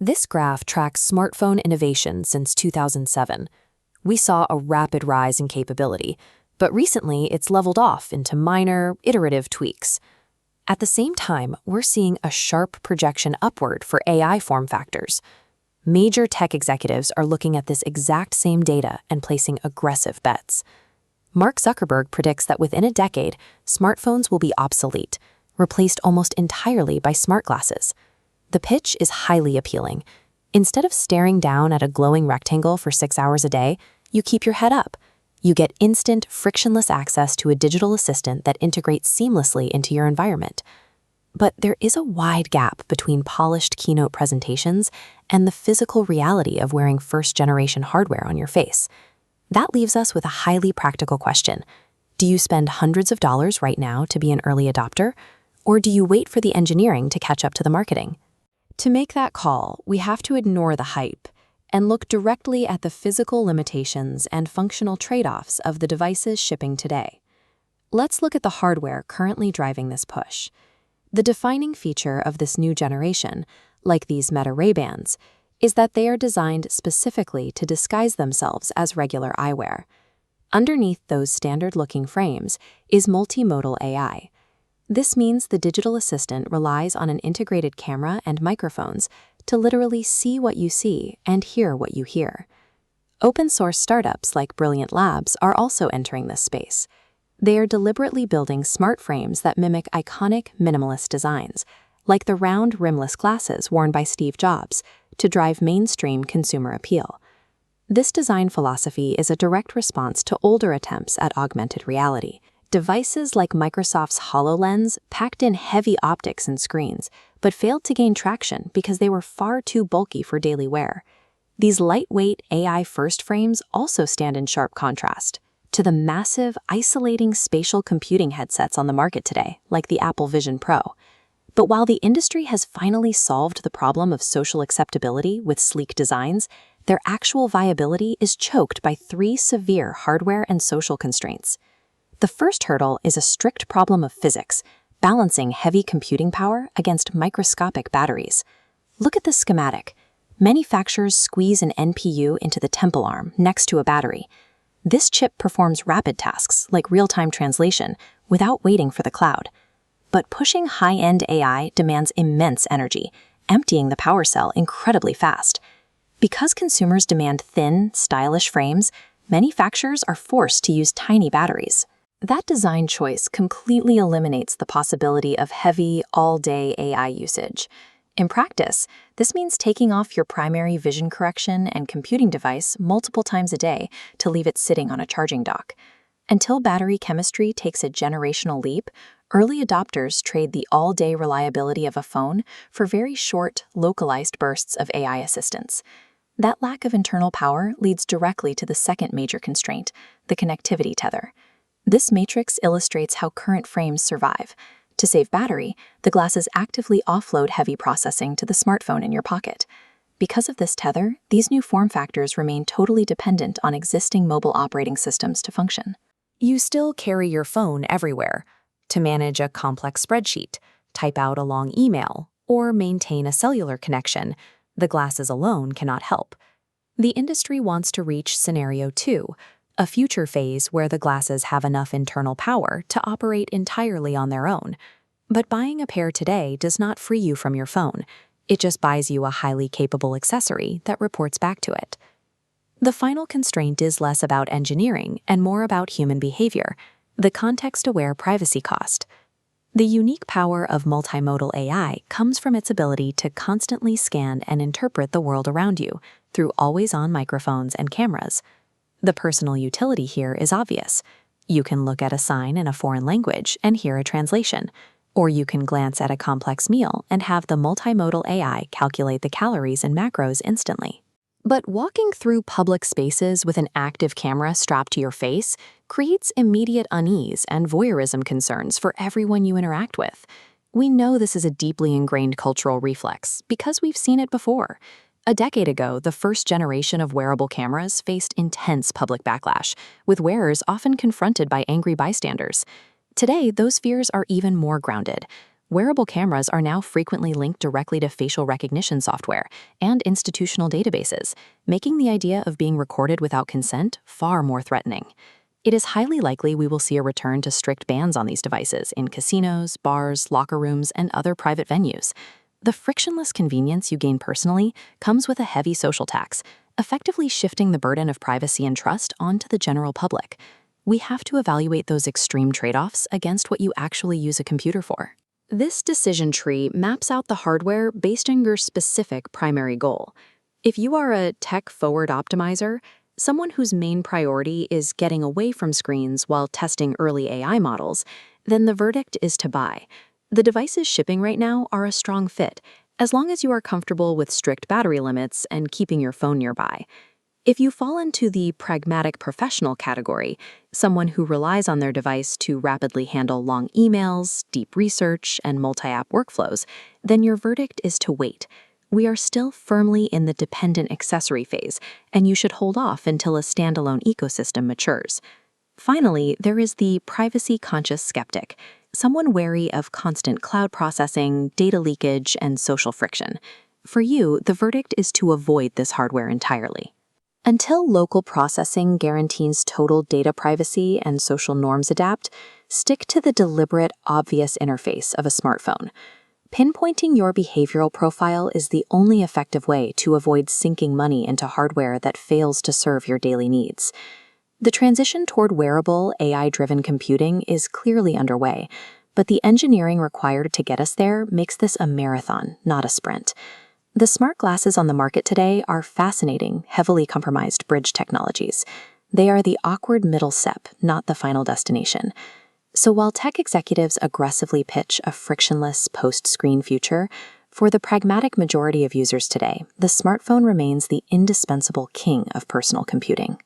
This graph tracks smartphone innovation since 2007. We saw a rapid rise in capability, but recently it's leveled off into minor, iterative tweaks. At the same time, we're seeing a sharp projection upward for AI form factors. Major tech executives are looking at this exact same data and placing aggressive bets. Mark Zuckerberg predicts that within a decade, smartphones will be obsolete, replaced almost entirely by smart glasses. The pitch is highly appealing. Instead of staring down at a glowing rectangle for 6 hours a day, you keep your head up. You get instant, frictionless access to a digital assistant that integrates seamlessly into your environment. But there is a wide gap between polished keynote presentations and the physical reality of wearing first-generation hardware on your face. That leaves us with a highly practical question. Do you spend hundreds of dollars right now to be an early adopter? Or do you wait for the engineering to catch up to the marketing? To make that call, we have to ignore the hype and look directly at the physical limitations and functional trade-offs of the devices shipping today. Let's look at the hardware currently driving this push. The defining feature of this new generation, like these Meta Ray-Bans, is that they are designed specifically to disguise themselves as regular eyewear. Underneath those standard-looking frames is multimodal AI. This means the digital assistant relies on an integrated camera and microphones to literally see what you see and hear what you hear. Open-source startups like Brilliant Labs are also entering this space. They are deliberately building smart frames that mimic iconic minimalist designs, like the round rimless glasses worn by Steve Jobs, to drive mainstream consumer appeal. This design philosophy is a direct response to older attempts at augmented reality. Devices like Microsoft's HoloLens packed in heavy optics and screens, but failed to gain traction because they were far too bulky for daily wear. These lightweight AI-first frames also stand in sharp contrast to the massive, isolating spatial computing headsets on the market today, like the Apple Vision Pro. But while the industry has finally solved the problem of social acceptability with sleek designs, their actual viability is choked by 3 severe hardware and social constraints. The first hurdle is a strict problem of physics, balancing heavy computing power against microscopic batteries. Look at this schematic. Manufacturers squeeze an NPU into the temple arm next to a battery. This chip performs rapid tasks like real-time translation without waiting for the cloud. But pushing high-end AI demands immense energy, emptying the power cell incredibly fast. Because consumers demand thin, stylish frames, manufacturers are forced to use tiny batteries. That design choice completely eliminates the possibility of heavy, all-day AI usage. In practice, this means taking off your primary vision correction and computing device multiple times a day to leave it sitting on a charging dock. Until battery chemistry takes a generational leap, early adopters trade the all-day reliability of a phone for very short, localized bursts of AI assistance. That lack of internal power leads directly to the second major constraint, the connectivity tether. This matrix illustrates how current frames survive. To save battery, the glasses actively offload heavy processing to the smartphone in your pocket. Because of this tether, these new form factors remain totally dependent on existing mobile operating systems to function. You still carry your phone everywhere to manage a complex spreadsheet, type out a long email, or maintain a cellular connection. The glasses alone cannot help. The industry wants to reach scenario 2, a future phase where the glasses have enough internal power to operate entirely on their own. But buying a pair today does not free you from your phone. It just buys you a highly capable accessory that reports back to it. The final constraint is less about engineering and more about human behavior, the context-aware privacy cost. The unique power of multimodal AI comes from its ability to constantly scan and interpret the world around you through always-on microphones and cameras. The personal utility here is obvious. You can look at a sign in a foreign language and hear a translation, or you can glance at a complex meal and have the multimodal AI calculate the calories and macros instantly. But walking through public spaces with an active camera strapped to your face creates immediate unease and voyeurism concerns for everyone you interact with. We know this is a deeply ingrained cultural reflex because we've seen it before. A decade ago, the first generation of wearable cameras faced intense public backlash, with wearers often confronted by angry bystanders. Today, those fears are even more grounded. Wearable cameras are now frequently linked directly to facial recognition software and institutional databases, making the idea of being recorded without consent far more threatening. It is highly likely we will see a return to strict bans on these devices in casinos, bars, locker rooms, and other private venues. The frictionless convenience you gain personally comes with a heavy social tax, effectively shifting the burden of privacy and trust onto the general public. We have to evaluate those extreme trade-offs against what you actually use a computer for. This decision tree maps out the hardware based on your specific primary goal. If you are a tech-forward optimizer, someone whose main priority is getting away from screens while testing early AI models, then the verdict is to buy. The devices shipping right now are a strong fit, as long as you are comfortable with strict battery limits and keeping your phone nearby. If you fall into the pragmatic professional category, someone who relies on their device to rapidly handle long emails, deep research, and multi-app workflows, then your verdict is to wait. We are still firmly in the dependent accessory phase, and you should hold off until a standalone ecosystem matures. Finally, there is the privacy-conscious skeptic, someone wary of constant cloud processing, data leakage, and social friction. For you, the verdict is to avoid this hardware entirely. Until local processing guarantees total data privacy and social norms adapt, stick to the deliberate, obvious interface of a smartphone. Pinpointing your behavioral profile is the only effective way to avoid sinking money into hardware that fails to serve your daily needs. The transition toward wearable, AI-driven computing is clearly underway, but the engineering required to get us there makes this a marathon, not a sprint. The smart glasses on the market today are fascinating, heavily compromised bridge technologies. They are the awkward middle step, not the final destination. So while tech executives aggressively pitch a frictionless post-screen future, for the pragmatic majority of users today, the smartphone remains the indispensable king of personal computing.